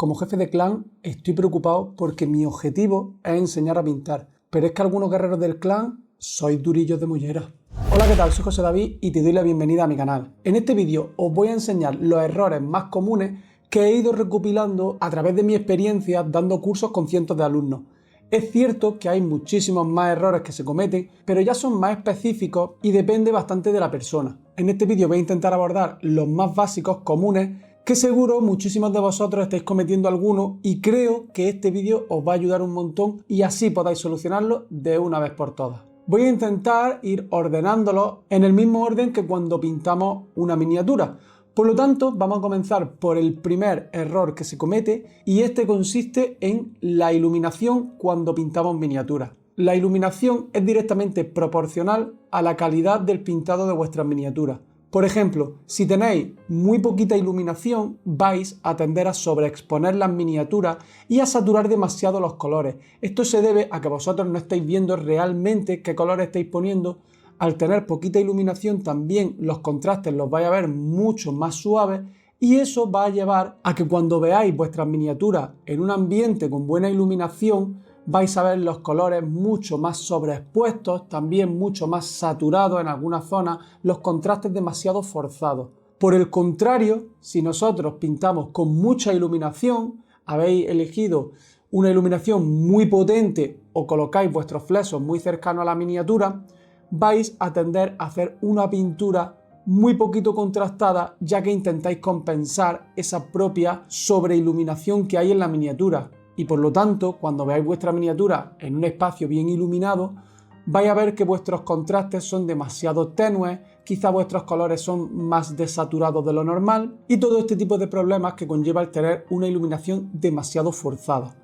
Como jefe de clan estoy preocupado porque mi objetivo es enseñar a pintar, pero es que algunos guerreros del clan sois durillos de mollera. Hola, ¿qué tal? Soy José David y te doy la bienvenida a mi canal. En este vídeo os voy a enseñar los errores más comunes que he ido recopilando a través de mi experiencia dando cursos con cientos de alumnos. Es cierto que hay muchísimos más errores que se cometen, pero ya son más específicos y depende bastante de la persona. En este vídeo voy a intentar abordar los más básicos, comunes, que seguro muchísimos de vosotros estáis cometiendo algunos y creo que este vídeo os va a ayudar un montón y así podáis solucionarlo de una vez por todas. Voy a intentar ir ordenándolos en el mismo orden que cuando pintamos una miniatura. Por lo tanto, vamos a comenzar por el primer error que se comete y este consiste en la iluminación cuando pintamos miniaturas. La iluminación es directamente proporcional a la calidad del pintado de vuestras miniaturas. Por ejemplo, si tenéis muy poquita iluminación, vais a tender a sobreexponer las miniaturas y a saturar demasiado los colores. Esto se debe a que vosotros no estáis viendo realmente qué colores estáis poniendo. Al tener poquita iluminación también los contrastes los vais a ver mucho más suaves y eso va a llevar a que cuando veáis vuestras miniaturas en un ambiente con buena iluminación vais a ver los colores mucho más sobreexpuestos, también mucho más saturados en algunas zonas, los contrastes demasiado forzados. Por el contrario, si nosotros pintamos con mucha iluminación, habéis elegido una iluminación muy potente o colocáis vuestros flesos muy cercanos a la miniatura, vais a tender a hacer una pintura muy poquito contrastada, ya que intentáis compensar esa propia sobreiluminación que hay en la miniatura. Y por lo tanto, cuando veáis vuestra miniatura en un espacio bien iluminado, vais a ver que vuestros contrastes son demasiado tenues, quizá vuestros colores son más desaturados de lo normal y todo este tipo de problemas que conlleva el tener una iluminación demasiado forzada.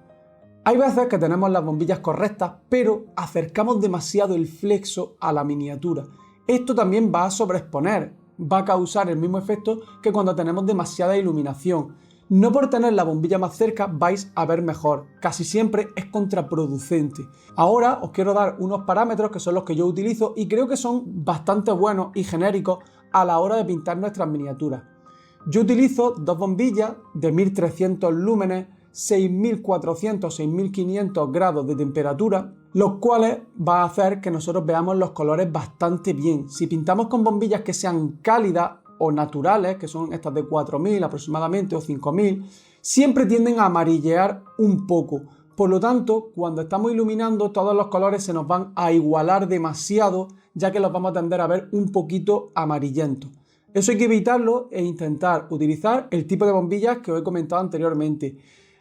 Hay veces que tenemos las bombillas correctas, pero acercamos demasiado el flexo a la miniatura. Esto también va a sobreexponer, va a causar el mismo efecto que cuando tenemos demasiada iluminación. No por tener la bombilla más cerca vais a ver mejor, casi siempre es contraproducente. Ahora os quiero dar unos parámetros que son los que yo utilizo y creo que son bastante buenos y genéricos a la hora de pintar nuestras miniaturas. Yo utilizo dos bombillas de 1300 lúmenes, 6400-6500 grados de temperatura, los cuales va a hacer que nosotros veamos los colores bastante bien. Si pintamos con bombillas que sean cálidas o naturales, que son estas de 4000 aproximadamente o 5000, siempre tienden a amarillear un poco. Por lo tanto, cuando estamos iluminando, todos los colores se nos van a igualar demasiado, ya que los vamos a tender a ver un poquito amarillentos. Eso hay que evitarlo e intentar utilizar el tipo de bombillas que os he comentado anteriormente.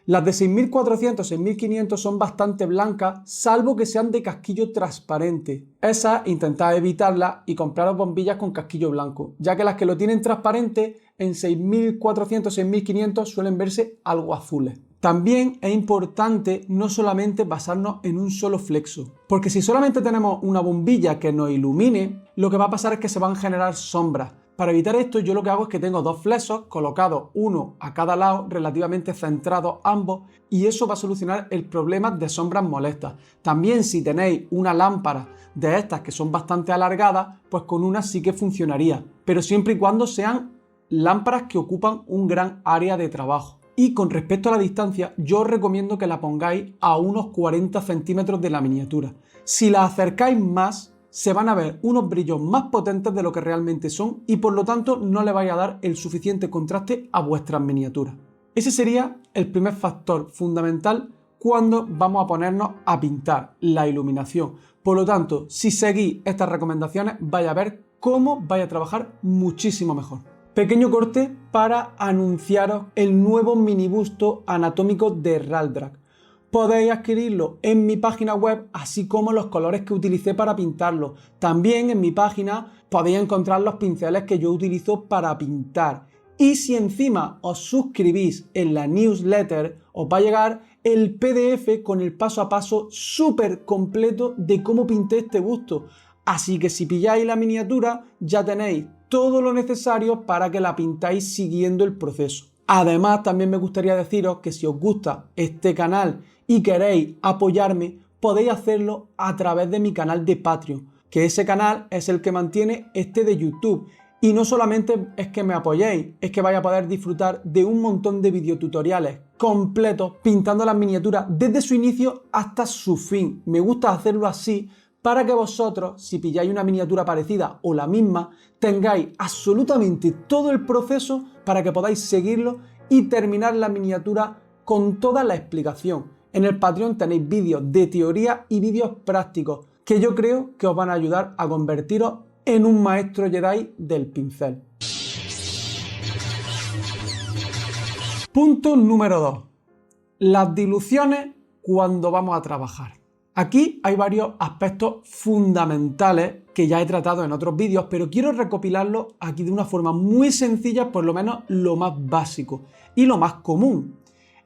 Las de 6400-6500 son bastante blancas, salvo que sean de casquillo transparente. Esas intentad evitarlas y compraros bombillas con casquillo blanco, ya que las que lo tienen transparente en 6400-6500 suelen verse algo azules. También es importante no solamente basarnos en un solo flexo, porque si solamente tenemos una bombilla que nos ilumine, lo que va a pasar es que se van a generar sombras. Para evitar esto, yo lo que hago es que tengo dos flexos colocados uno a cada lado, relativamente centrados ambos, y eso va a solucionar el problema de sombras molestas. También si tenéis una lámpara de estas que son bastante alargadas, pues con una sí que funcionaría, pero siempre y cuando sean lámparas que ocupan un gran área de trabajo. Y con respecto a la distancia, yo os recomiendo que la pongáis a unos 40 centímetros de la miniatura. Si la acercáis más, se van a ver unos brillos más potentes de lo que realmente son y por lo tanto no le vais a dar el suficiente contraste a vuestras miniaturas. Ese sería el primer factor fundamental cuando vamos a ponernos a pintar, la iluminación. Por lo tanto, si seguís estas recomendaciones vais a ver cómo vais a trabajar muchísimo mejor. Pequeño corte para anunciaros el nuevo mini busto anatómico de Raldrak. Podéis adquirirlo en mi página web, así como los colores que utilicé para pintarlo. También en mi página podéis encontrar los pinceles que yo utilizo para pintar. Y si encima os suscribís en la newsletter, os va a llegar el PDF con el paso a paso súper completo de cómo pinté este busto. Así que si pilláis la miniatura, ya tenéis todo lo necesario para que la pintáis siguiendo el proceso. Además, también me gustaría deciros que si os gusta este canal y queréis apoyarme, podéis hacerlo a través de mi canal de Patreon, que ese canal es el que mantiene este de YouTube. Y no solamente es que me apoyéis, es que vais a poder disfrutar de un montón de videotutoriales completos pintando las miniaturas desde su inicio hasta su fin. Me gusta hacerlo así para que vosotros, si pilláis una miniatura parecida o la misma, tengáis absolutamente todo el proceso para que podáis seguirlo y terminar la miniatura con toda la explicación. En el Patreon tenéis vídeos de teoría y vídeos prácticos que yo creo que os van a ayudar a convertiros en un maestro Jedi del pincel. Punto número 2. Las diluciones cuando vamos a trabajar. Aquí hay varios aspectos fundamentales que ya he tratado en otros vídeos, pero quiero recopilarlos aquí de una forma muy sencilla, por lo menos lo más básico y lo más común.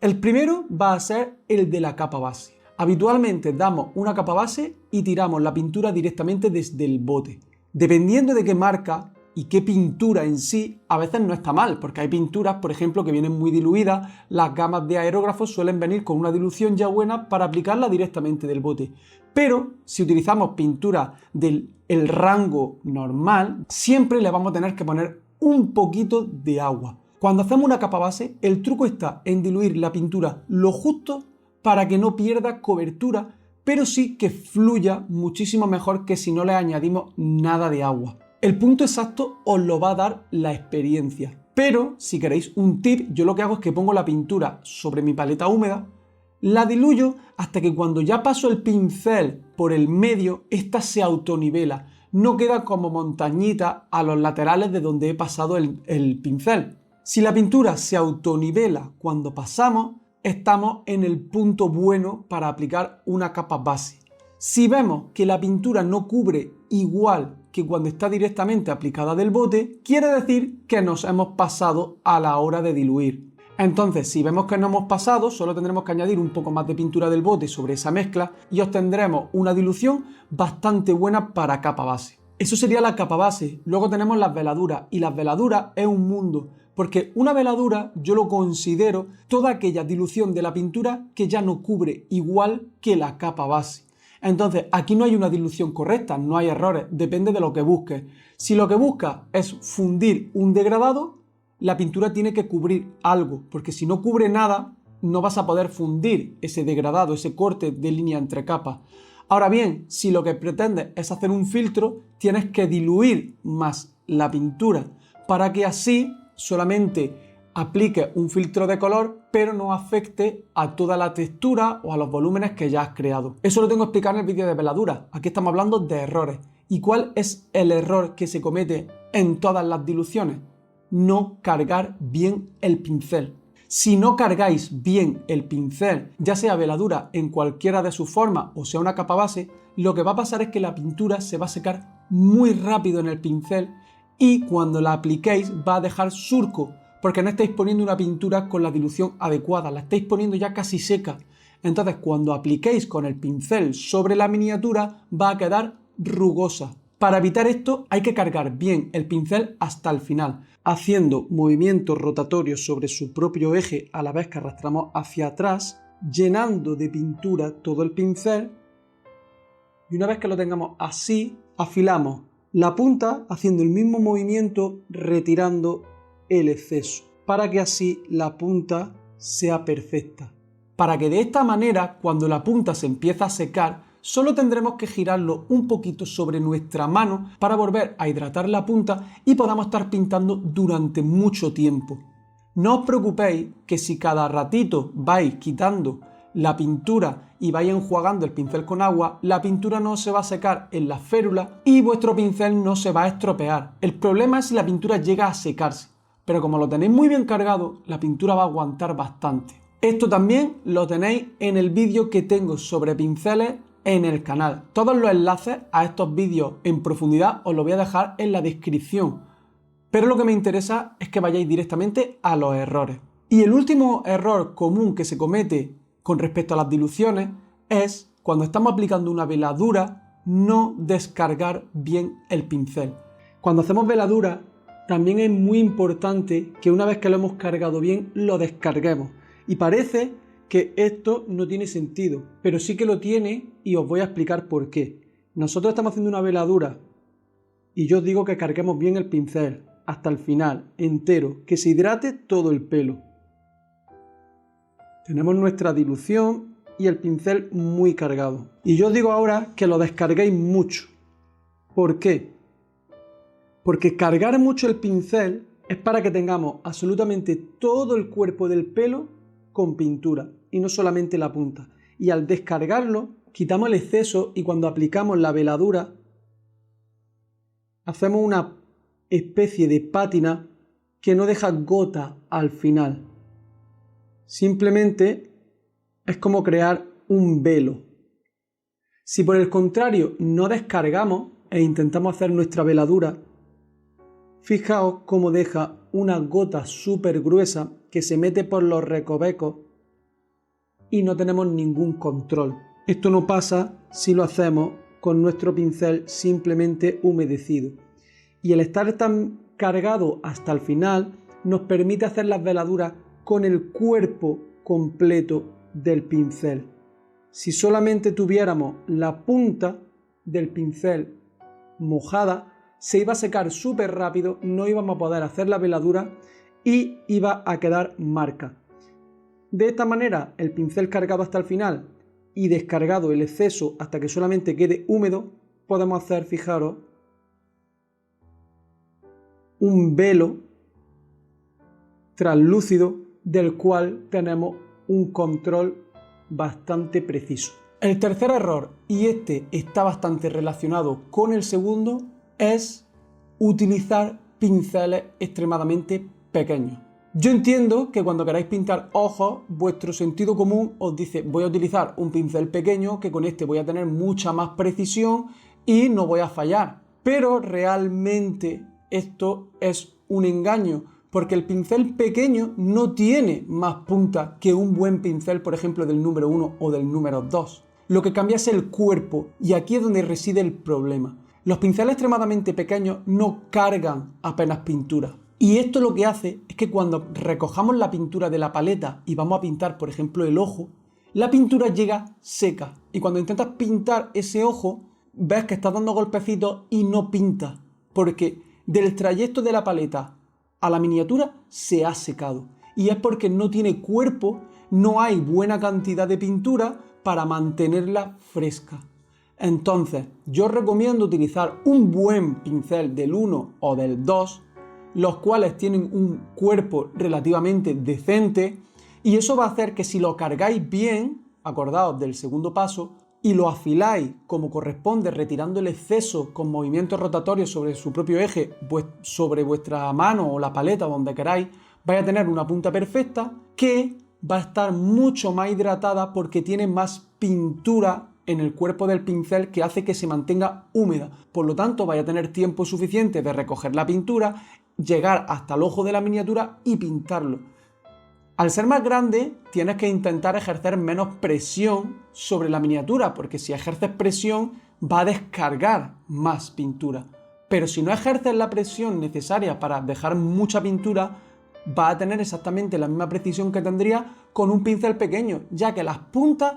El primero va a ser el de la capa base. Habitualmente damos una capa base y tiramos la pintura directamente desde el bote. Dependiendo de qué marca y qué pintura en sí, a veces no está mal, porque hay pinturas, por ejemplo, que vienen muy diluidas. Las gamas de aerógrafos suelen venir con una dilución ya buena para aplicarla directamente del bote. Pero si utilizamos pintura del rango normal, siempre le vamos a tener que poner un poquito de agua. Cuando hacemos una capa base, el truco está en diluir la pintura lo justo para que no pierda cobertura, pero sí que fluya muchísimo mejor que si no le añadimos nada de agua. El punto exacto os lo va a dar la experiencia. Pero si queréis un tip, yo lo que hago es que pongo la pintura sobre mi paleta húmeda, la diluyo hasta que cuando ya paso el pincel por el medio, esta se autonivela. No queda como montañita a los laterales de donde he pasado el pincel. Si la pintura se autonivela cuando pasamos, estamos en el punto bueno para aplicar una capa base. Si vemos que la pintura no cubre igual que cuando está directamente aplicada del bote, quiere decir que nos hemos pasado a la hora de diluir. Entonces, si vemos que no hemos pasado, solo tendremos que añadir un poco más de pintura del bote sobre esa mezcla y obtendremos una dilución bastante buena para capa base. Eso sería la capa base. Luego tenemos las veladuras, y las veladuras es un mundo, porque una veladura yo lo considero toda aquella dilución de la pintura que ya no cubre igual que la capa base. Entonces, aquí no hay una dilución correcta, no hay errores, depende de lo que busques. Si lo que buscas es fundir un degradado, la pintura tiene que cubrir algo, porque si no cubre nada, no vas a poder fundir ese degradado, ese corte de línea entre capas. Ahora bien, si lo que pretendes es hacer un filtro, tienes que diluir más la pintura, para que así solamente aplique un filtro de color, pero no afecte a toda la textura o a los volúmenes que ya has creado. Eso lo tengo explicado en el vídeo de veladura. Aquí estamos hablando de errores. ¿Y cuál es el error que se comete en todas las diluciones? No cargar bien el pincel. Si no cargáis bien el pincel, ya sea veladura en cualquiera de sus formas o sea una capa base, lo que va a pasar es que la pintura se va a secar muy rápido en el pincel y cuando la apliquéis va a dejar surco, porque no estáis poniendo una pintura con la dilución adecuada, la estáis poniendo ya casi seca. Entonces, cuando apliquéis con el pincel sobre la miniatura, va a quedar rugosa. Para evitar esto, hay que cargar bien el pincel hasta el final, haciendo movimientos rotatorios sobre su propio eje a la vez que arrastramos hacia atrás, llenando de pintura todo el pincel. Y una vez que lo tengamos así, afilamos la punta haciendo el mismo movimiento, retirando el exceso, para que así la punta sea perfecta. Para que de esta manera, cuando la punta se empieza a secar, solo tendremos que girarlo un poquito sobre nuestra mano para volver a hidratar la punta y podamos estar pintando durante mucho tiempo. No os preocupéis que si cada ratito vais quitando la pintura y vais enjuagando el pincel con agua, la pintura no se va a secar en la férula y vuestro pincel no se va a estropear. El problema es si la pintura llega a secarse, pero como lo tenéis muy bien cargado, la pintura va a aguantar bastante. Esto también lo tenéis en el vídeo que tengo sobre pinceles en el canal. Todos los enlaces a estos vídeos en profundidad os los voy a dejar en la descripción. Pero lo que me interesa es que vayáis directamente a los errores. Y el último error común que se comete con respecto a las diluciones es cuando estamos aplicando una veladura, no descargar bien el pincel. Cuando hacemos veladura, también es muy importante que una vez que lo hemos cargado bien, lo descarguemos. Y parece que esto no tiene sentido, pero sí que lo tiene y os voy a explicar por qué. Nosotros estamos haciendo una veladura y yo os digo que carguemos bien el pincel hasta el final, entero, que se hidrate todo el pelo. Tenemos nuestra dilución y el pincel muy cargado. Y yo os digo ahora que lo descarguéis mucho. ¿Por qué? Porque cargar mucho el pincel es para que tengamos absolutamente todo el cuerpo del pelo con pintura y no solamente la punta. Y al descargarlo, quitamos el exceso y cuando aplicamos la veladura, hacemos una especie de pátina que no deja gota al final. Simplemente es como crear un velo. Si por el contrario no descargamos e intentamos hacer nuestra veladura, fijaos cómo deja una gota súper gruesa que se mete por los recovecos y no tenemos ningún control. Esto no pasa si lo hacemos con nuestro pincel simplemente humedecido. Y el estar tan cargado hasta el final nos permite hacer las veladuras con el cuerpo completo del pincel. Si solamente tuviéramos la punta del pincel mojada, se iba a secar súper rápido, no íbamos a poder hacer la veladura y iba a quedar marca. De esta manera, el pincel cargado hasta el final y descargado el exceso hasta que solamente quede húmedo, podemos hacer, fijaros, un velo translúcido del cual tenemos un control bastante preciso. El tercer error, y este está bastante relacionado con el segundo, es utilizar pinceles extremadamente pequeños. Yo entiendo que cuando queráis pintar ojos, vuestro sentido común os dice voy a utilizar un pincel pequeño que con este voy a tener mucha más precisión y no voy a fallar. Pero realmente esto es un engaño, porque el pincel pequeño no tiene más punta que un buen pincel, por ejemplo, del número 1 o del número 2. Lo que cambia es el cuerpo y aquí es donde reside el problema. Los pinceles extremadamente pequeños no cargan apenas pintura. Y esto lo que hace es que cuando recojamos la pintura de la paleta y vamos a pintar, por ejemplo, el ojo, la pintura llega seca. Y cuando intentas pintar ese ojo, ves que estás dando golpecitos y no pinta. Porque del trayecto de la paleta a la miniatura se ha secado. Y es porque no tiene cuerpo, no hay buena cantidad de pintura para mantenerla fresca. Entonces, yo recomiendo utilizar un buen pincel del 1 o del 2, los cuales tienen un cuerpo relativamente decente, y eso va a hacer que si lo cargáis bien, acordaos del segundo paso, y lo afiláis como corresponde, retirando el exceso con movimientos rotatorios sobre su propio eje, sobre vuestra mano o la paleta, donde queráis, vais a tener una punta perfecta que va a estar mucho más hidratada porque tiene más pintura en el cuerpo del pincel que hace que se mantenga húmeda. Por lo tanto, vais a tener tiempo suficiente de recoger la pintura, llegar hasta el ojo de la miniatura y pintarlo. Al ser más grande, tienes que intentar ejercer menos presión sobre la miniatura, porque si ejerces presión, va a descargar más pintura. Pero si no ejerces la presión necesaria para dejar mucha pintura, va a tener exactamente la misma precisión que tendría con un pincel pequeño, ya que las puntas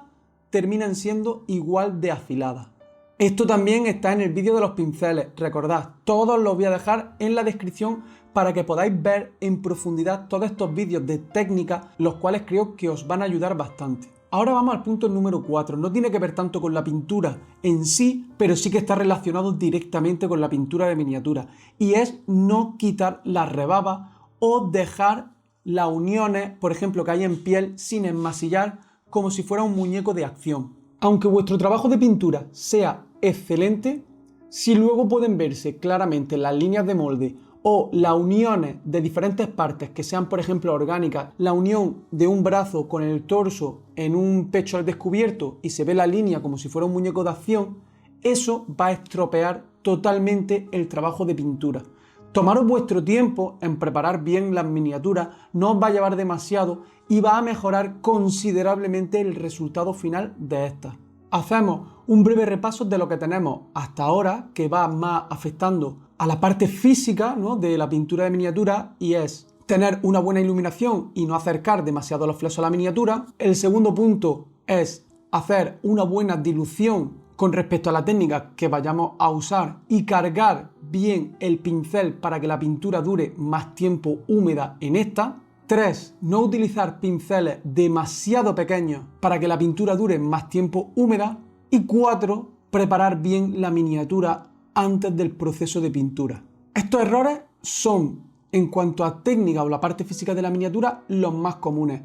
terminan siendo igual de afiladas. Esto también está en el vídeo de los pinceles, recordad, todos los voy a dejar en la descripción para que podáis ver en profundidad todos estos vídeos de técnica, los cuales creo que os van a ayudar bastante. Ahora vamos al punto número 4, no tiene que ver tanto con la pintura en sí, pero sí que está relacionado directamente con la pintura de miniatura, y es no quitar las rebabas o dejar las uniones, por ejemplo, que hay en piel sin enmasillar, como si fuera un muñeco de acción. Aunque vuestro trabajo de pintura sea excelente, si luego pueden verse claramente las líneas de molde o las uniones de diferentes partes que sean, por ejemplo, orgánicas, la unión de un brazo con el torso en un pecho al descubierto y se ve la línea como si fuera un muñeco de acción, eso va a estropear totalmente el trabajo de pintura. Tomaros vuestro tiempo en preparar bien las miniaturas, no os va a llevar demasiado y va a mejorar considerablemente el resultado final de estas. Hacemos un breve repaso de lo que tenemos hasta ahora, que va más afectando a la parte física, ¿no?, de la pintura de miniatura, y es tener una buena iluminación y no acercar demasiado los flecos a la miniatura. El segundo punto es hacer una buena dilución con respecto a la técnica que vayamos a usar y cargar bien el pincel para que la pintura dure más tiempo húmeda en esta. 3. No utilizar pinceles demasiado pequeños para que la pintura dure más tiempo húmeda. Y 4. Preparar bien la miniatura antes del proceso de pintura. Estos errores son, en cuanto a técnica o la parte física de la miniatura, los más comunes.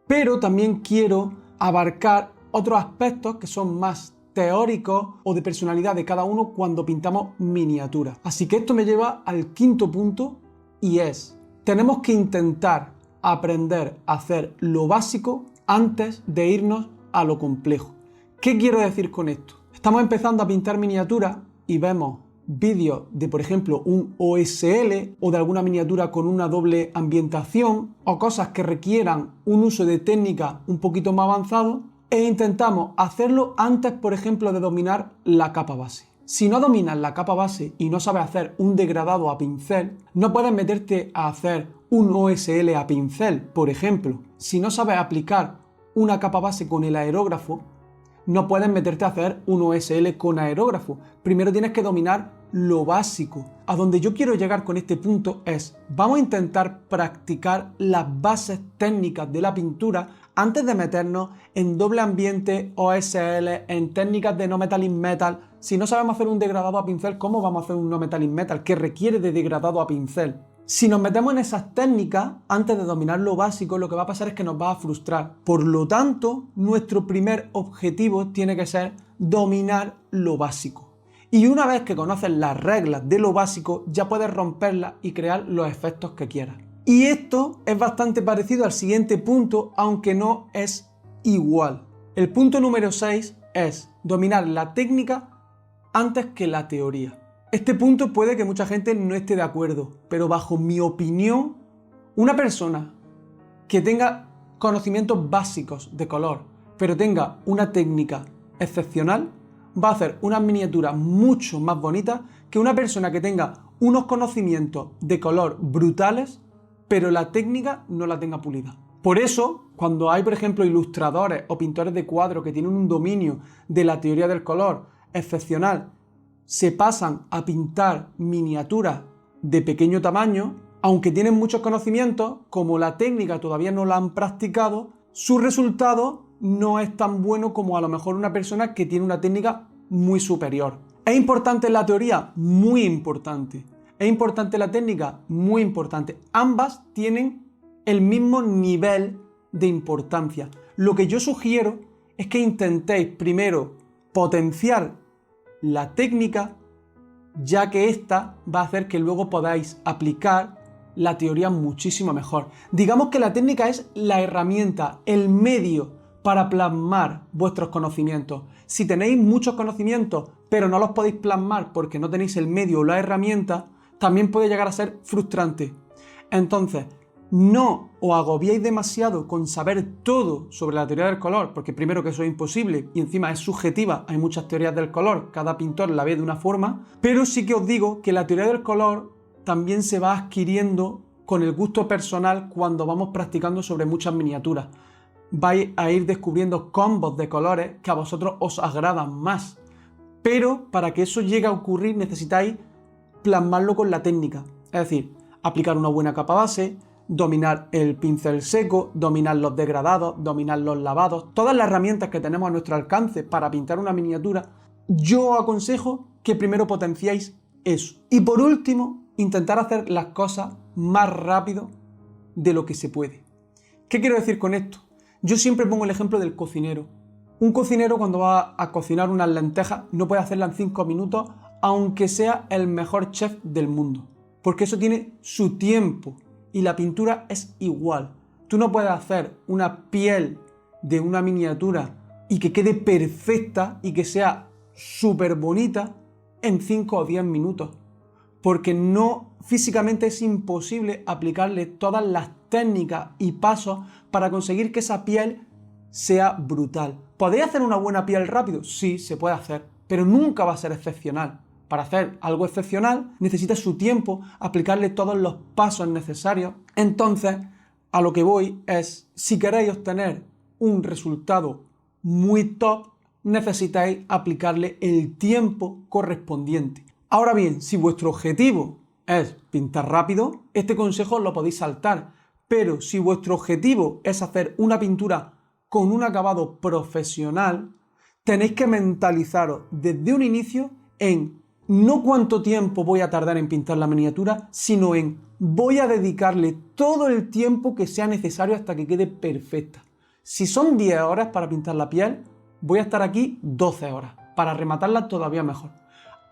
Pero también quiero abarcar otros aspectos que son más teóricos o de personalidad de cada uno cuando pintamos miniaturas. Así que esto me lleva al quinto punto y es: tenemos que intentar aprender a hacer lo básico antes de irnos a lo complejo. ¿Qué quiero decir con esto? Estamos empezando a pintar miniaturas y vemos vídeos de, por ejemplo, un OSL o de alguna miniatura con una doble ambientación o cosas que requieran un uso de técnica un poquito más avanzado e intentamos hacerlo antes, por ejemplo, de dominar la capa base. Si no dominas la capa base y no sabes hacer un degradado a pincel, no puedes meterte a hacer un OSL a pincel, por ejemplo. Si no sabes aplicar una capa base con el aerógrafo, no puedes meterte a hacer un OSL con aerógrafo. Primero tienes que dominar lo básico. A donde yo quiero llegar con este punto es: vamos a intentar practicar las bases técnicas de la pintura antes de meternos en doble ambiente, OSL, en técnicas de no metallic metal. Si no sabemos hacer un degradado a pincel, ¿cómo vamos a hacer un no metallic metal que requiere de degradado a pincel? Si nos metemos en esas técnicas antes de dominar lo básico, lo que va a pasar es que nos va a frustrar. Por lo tanto, nuestro primer objetivo tiene que ser dominar lo básico. Y una vez que conoces las reglas de lo básico, ya puedes romperlas y crear los efectos que quieras. Y esto es bastante parecido al siguiente punto, aunque no es igual. El punto número 6 es dominar la técnica antes que la teoría. Este punto puede que mucha gente no esté de acuerdo, pero bajo mi opinión, una persona que tenga conocimientos básicos de color, pero tenga una técnica excepcional, va a hacer unas miniaturas mucho más bonitas que una persona que tenga unos conocimientos de color brutales, pero la técnica no la tenga pulida. Por eso, cuando hay, por ejemplo, ilustradores o pintores de cuadros que tienen un dominio de la teoría del color excepcional, se pasan a pintar miniaturas de pequeño tamaño, aunque tienen muchos conocimientos, como la técnica todavía no la han practicado, su resultado no es tan bueno como a lo mejor una persona que tiene una técnica muy superior. ¿Es importante la teoría? Muy importante. ¿Es importante la técnica? Muy importante. Ambas tienen el mismo nivel de importancia. Lo que yo sugiero es que intentéis primero potenciar la técnica, ya que esta va a hacer que luego podáis aplicar la teoría muchísimo mejor. Digamos que la técnica es la herramienta, el medio para plasmar vuestros conocimientos. Si tenéis muchos conocimientos, pero no los podéis plasmar porque no tenéis el medio o la herramienta, también puede llegar a ser frustrante. Entonces, no os agobiéis demasiado con saber todo sobre la teoría del color, porque primero que eso es imposible y encima es subjetiva, hay muchas teorías del color, cada pintor la ve de una forma, pero sí que os digo que la teoría del color también se va adquiriendo con el gusto personal cuando vamos practicando sobre muchas miniaturas. Vais a ir descubriendo combos de colores que a vosotros os agradan más, pero para que eso llegue a ocurrir necesitáis plasmarlo con la técnica, es decir, aplicar una buena capa base, dominar el pincel seco, dominar los degradados, dominar los lavados, todas las herramientas que tenemos a nuestro alcance para pintar una miniatura. Yo os aconsejo que primero potenciéis eso. Y por último, intentar hacer las cosas más rápido de lo que se puede. ¿Qué quiero decir con esto? Yo siempre pongo el ejemplo del cocinero. Un cocinero cuando va a cocinar unas lentejas no puede hacerlas en 5 minutos, aunque sea el mejor chef del mundo, porque eso tiene su tiempo. Y la pintura es igual. Tú no puedes hacer una piel de una miniatura y que quede perfecta y que sea súper bonita en 5 o 10 minutos. Porque no, físicamente es imposible aplicarle todas las técnicas y pasos para conseguir que esa piel sea brutal. ¿Podéis hacer una buena piel rápido? Sí, se puede hacer, pero nunca va a ser excepcional. Para hacer algo excepcional necesita su tiempo, aplicarle todos los pasos necesarios. Entonces, a lo que voy es, si queréis obtener un resultado muy top, necesitáis aplicarle el tiempo correspondiente. Ahora bien, si vuestro objetivo es pintar rápido, este consejo lo podéis saltar. Pero si vuestro objetivo es hacer una pintura con un acabado profesional, tenéis que mentalizaros desde un inicio en no cuánto tiempo voy a tardar en pintar la miniatura, sino en voy a dedicarle todo el tiempo que sea necesario hasta que quede perfecta. Si son 10 horas para pintar la piel, voy a estar aquí 12 horas, para rematarla todavía mejor.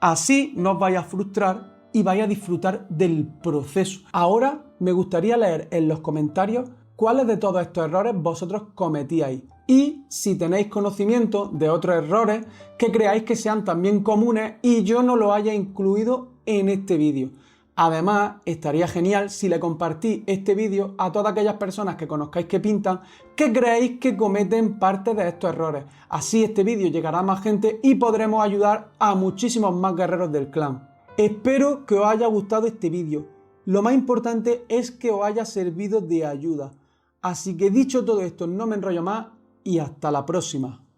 Así no os vais a frustrar y vais a disfrutar del proceso. Ahora me gustaría leer en los comentarios cuáles de todos estos errores vosotros cometíais y si tenéis conocimiento de otros errores que creáis que sean también comunes y yo no lo haya incluido en este vídeo. Además, estaría genial si le compartís este vídeo a todas aquellas personas que conozcáis que pintan que creéis que cometen parte de estos errores. Así este vídeo llegará a más gente y podremos ayudar a muchísimos más guerreros del clan. Espero que os haya gustado este vídeo. Lo más importante es que os haya servido de ayuda. Así que dicho todo esto, no me enrollo más y hasta la próxima.